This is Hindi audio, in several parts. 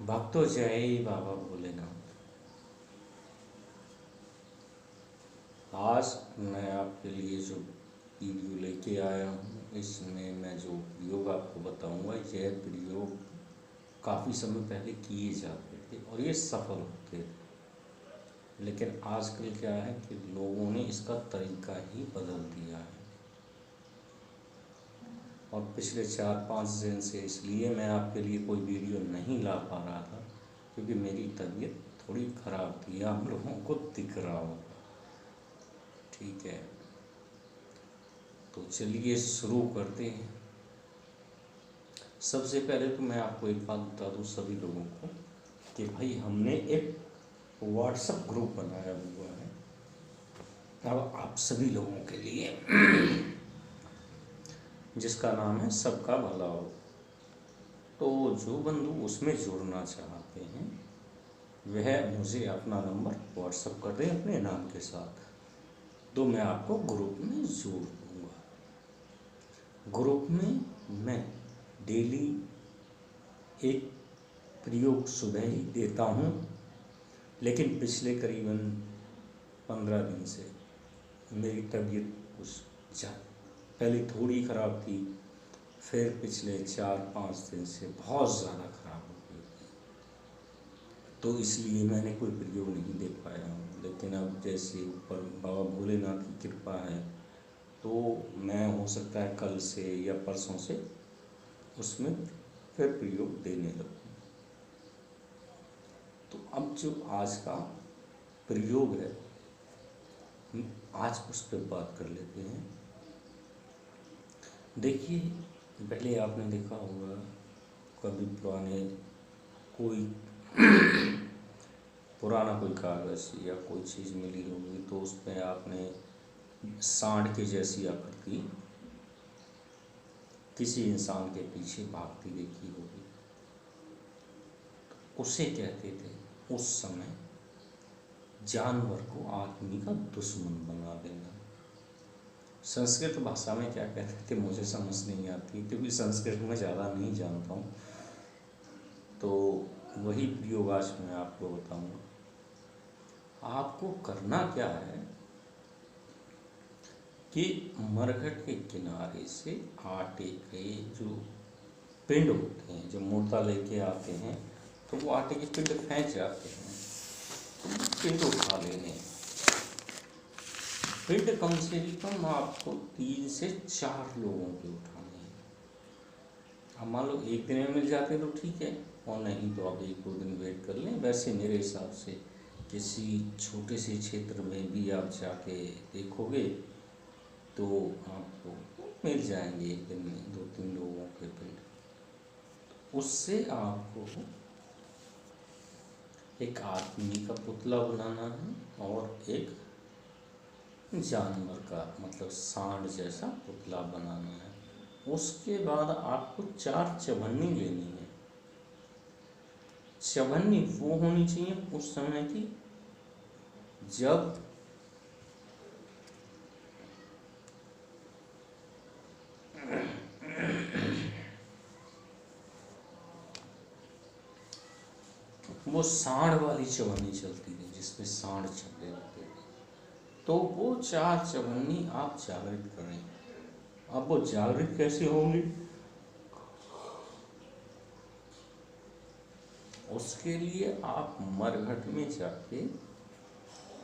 भक्तो जय बाबा भोलेनाथ। आज मैं आपके लिए जो वीडियो लेके आया हूँ, इसमें मैं जो प्रयोग आपको बताऊंगा, यह प्रयोग काफ़ी समय पहले किए जाते थे और ये सफल होते थे। लेकिन आजकल क्या है कि लोगों ने इसका तरीका ही बदल दिया है। और पिछले 4-5 दिन से इसलिए मैं आपके लिए कोई वीडियो नहीं ला पा रहा था क्योंकि मेरी तबीयत थोड़ी ख़राब थी। आप लोगों को दिख रहा होगा, ठीक है। तो चलिए शुरू करते हैं। सबसे पहले तो मैं आपको एक बात बता दूं सभी लोगों को कि भाई हमने एक व्हाट्सएप ग्रुप बनाया हुआ है अब आप सभी लोगों के लिए, जिसका नाम है सबका भला हो। तो जो बंधु उसमें जुड़ना चाहते हैं वह मुझे अपना नंबर व्हाट्सएप कर दें अपने नाम के साथ, तो मैं आपको ग्रुप में जोड़ दूँगा। ग्रुप में मैं डेली एक प्रयोग सुबह ही देता हूँ, लेकिन पिछले करीबन 15 दिन से मेरी तबीयत कुछ पहले थोड़ी ख़राब थी, फिर पिछले 4-5 दिन से बहुत ज़्यादा ख़राब हो गई थी, तो इसलिए मैंने कोई प्रयोग नहीं दे पाया हूँ। लेकिन अब जैसे ऊपर बाबा भोलेनाथ की कृपा है तो मैं हो सकता है कल से या परसों से उसमें फिर प्रयोग देने लगूँ। तो अब जो आज का प्रयोग है आज उस पर बात कर लेते हैं। देखिए, पहले आपने देखा होगा कभी पुराना कोई कागज़ या कोई चीज़ मिली होगी तो उसमें आपने सांड के जैसी आकृति किसी इंसान के पीछे भागती देखी होगी। उसे कहते थे उस समय जानवर को आदमी का दुश्मन बना देना। संस्कृत भाषा में क्या कहते थे मुझे समझ नहीं आती क्योंकि संस्कृत में ज़्यादा नहीं जानता हूँ, तो वही प्रयोग आज मैं आपको बताऊँगा। आपको करना क्या है कि मरघट के किनारे से आटे के जो पिंड होते हैं, जो मुर्दा लेके आते हैं तो वो आटे के पिंड फेंक जाते हैं, तो पिंड उठा लेने। पिंड कम से कम आपको 3 से 4 लोगों के उठाने हैं। अब मान लो एक दिन में मिल जाते तो ठीक है, और नहीं तो आप 1-2 दिन वेट कर लें। वैसे मेरे हिसाब से किसी छोटे से क्षेत्र में भी आप जाके देखोगे तो आपको मिल जाएंगे एक दिन में 2-3 लोगों के पिंड। उससे आपको एक आदमी का पुतला बनाना है और एक जानवर का मतलब सांड जैसा पुतला बनाना है। उसके बाद आपको 4 चवन्नी लेनी है। चवन्नी वो होनी चाहिए उस समय की जब वो सांड वाली चवन्नी चलती थी जिसमें सांड छपे होते थे। तो वो 4 चवन्नी आप जागृत करें। अब वो जागृत कैसे होंगी, उसके लिए आप मरघट में जाके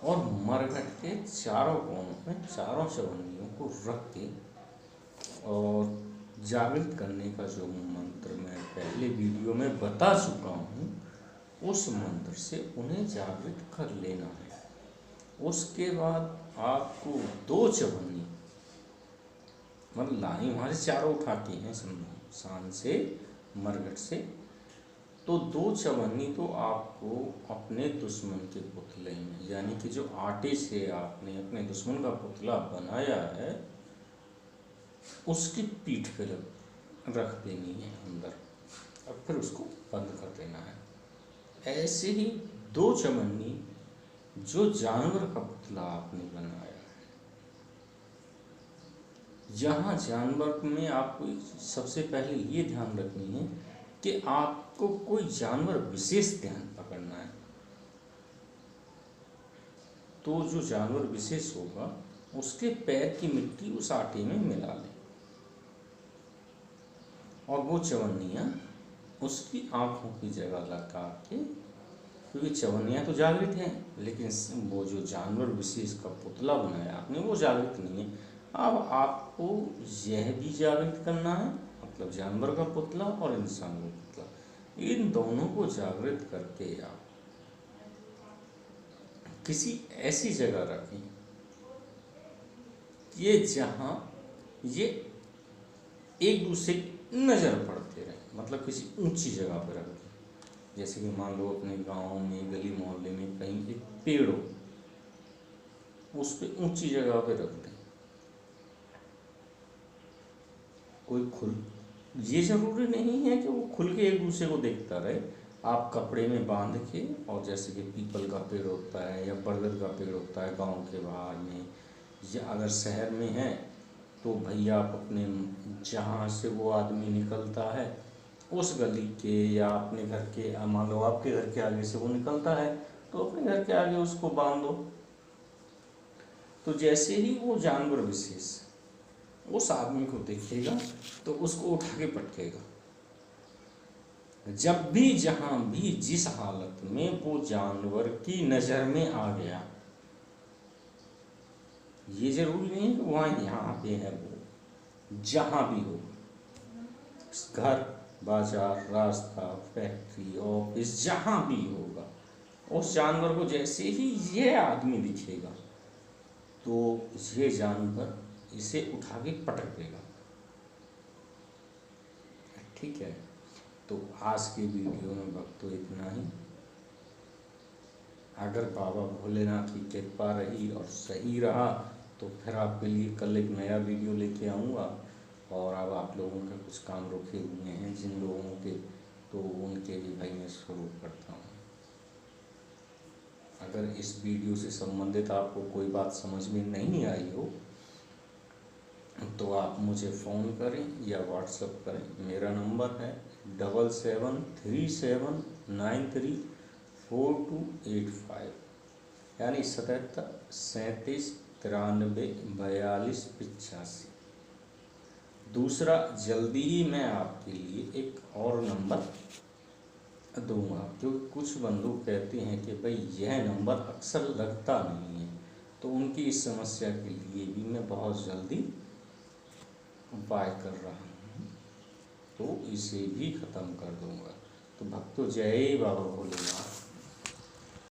और मरघट के चारों कोनों में चारों चवन्नियों को रख के और जागृत करने का जो मंत्र मैं पहले वीडियो में बता चुका हूँ उस मंत्र से उन्हें जागृत कर लेना है। उसके बाद आपको 2 चवन्नी मतलब लानी वहाँ से चारों उठाती हैं शान से मरघट से, तो 2 चवन्नी तो आपको अपने दुश्मन के पुतले में, यानी कि जो आटे से आपने अपने दुश्मन का पुतला बनाया है उसकी पीठ पे रख देनी है अंदर और फिर उसको बंद कर देना है। ऐसे ही 2 चवन्नी जो जानवर का पुतला आपने बनाया है, यहाँ जानवर में आपको सबसे पहले ये ध्यान रखनी है कि आपको कोई जानवर विशेष ध्यान पकड़ना है, तो जो जानवर विशेष होगा उसके पैर की मिट्टी उस आटे में मिला लें और वो चवन्नियाँ उसकी आँखों की जगह लगा के, क्योंकि चवन्नियाँ तो जागृत हैं, लेकिन वो जो जानवर विशेष का पुतला बनाया आपने वो जागृत नहीं है। अब आपको यह भी जागृत करना है, मतलब जानवर का पुतला और इंसान का पुतला, इन दोनों को जागृत करके आप किसी ऐसी जगह रखें ये जहाँ ये एक दूसरे की नज़र पड़ते रहे, मतलब किसी ऊंची जगह पर रख दें। जैसे कि मान लो अपने गांव में गली मोहल्ले में कहीं एक पेड़ हो, उस पे ऊंची जगह पे रख दें। कोई ये ज़रूरी नहीं है कि वो खुल के एक दूसरे को देखता रहे। आप कपड़े में बांध के, और जैसे कि पीपल का पेड़ होता है या बरगद का पेड़ होता है गांव के बाहर में, या अगर शहर में है तो भैया आप अपने जहाँ से वो आदमी निकलता है उस गली के या अपने घर के, मान लो आपके घर के आगे से वो निकलता है तो अपने घर के आगे उसको बांध दो। तो जैसे ही वो जानवर विशेष उस आदमी को देखेगा तो उसको उठा के पटकेगा। जब भी जहाँ भी जिस हालत में वो जानवर की नज़र में आ गया, ये जरूरी नहीं है कि वहाँ यहाँ पे है, वो जहाँ भी हो, घर, बाजार, रास्ता, फैक्ट्री, ऑफिस, जहाँ भी होगा, उस जानवर को जैसे ही ये आदमी दिखेगा तो ये जानवर इसे उठा के पटक देगा। ठीक है, तो आज के वीडियो में भक्तों इतना ही। अगर बाबा भोलेनाथ की कृपा रही और सही रहा तो फिर आपके लिए कल एक नया वीडियो लेके आऊँगा। और अब आप लोगों के कुछ काम रुके हुए हैं जिन लोगों के, तो उनके भी भाई मैं शुरू करता हूँ। अगर इस वीडियो से संबंधित आपको कोई बात समझ में नहीं आई हो तो आप मुझे फ़ोन करें या व्हाट्सएप करें। मेरा नंबर है 7737934285, यानी 7737934285। दूसरा, जल्दी ही मैं आपके लिए एक और नंबर दूंगा, क्योंकि कुछ बंधु कहते हैं कि भाई यह नंबर अक्सर लगता नहीं है, तो उनकी इस समस्या के लिए भी मैं बहुत जल्दी उपाय कर रहा हूँ, तो इसे भी ख़त्म कर दूंगा। तो भक्तों, जय बाबा भोलेनाथ।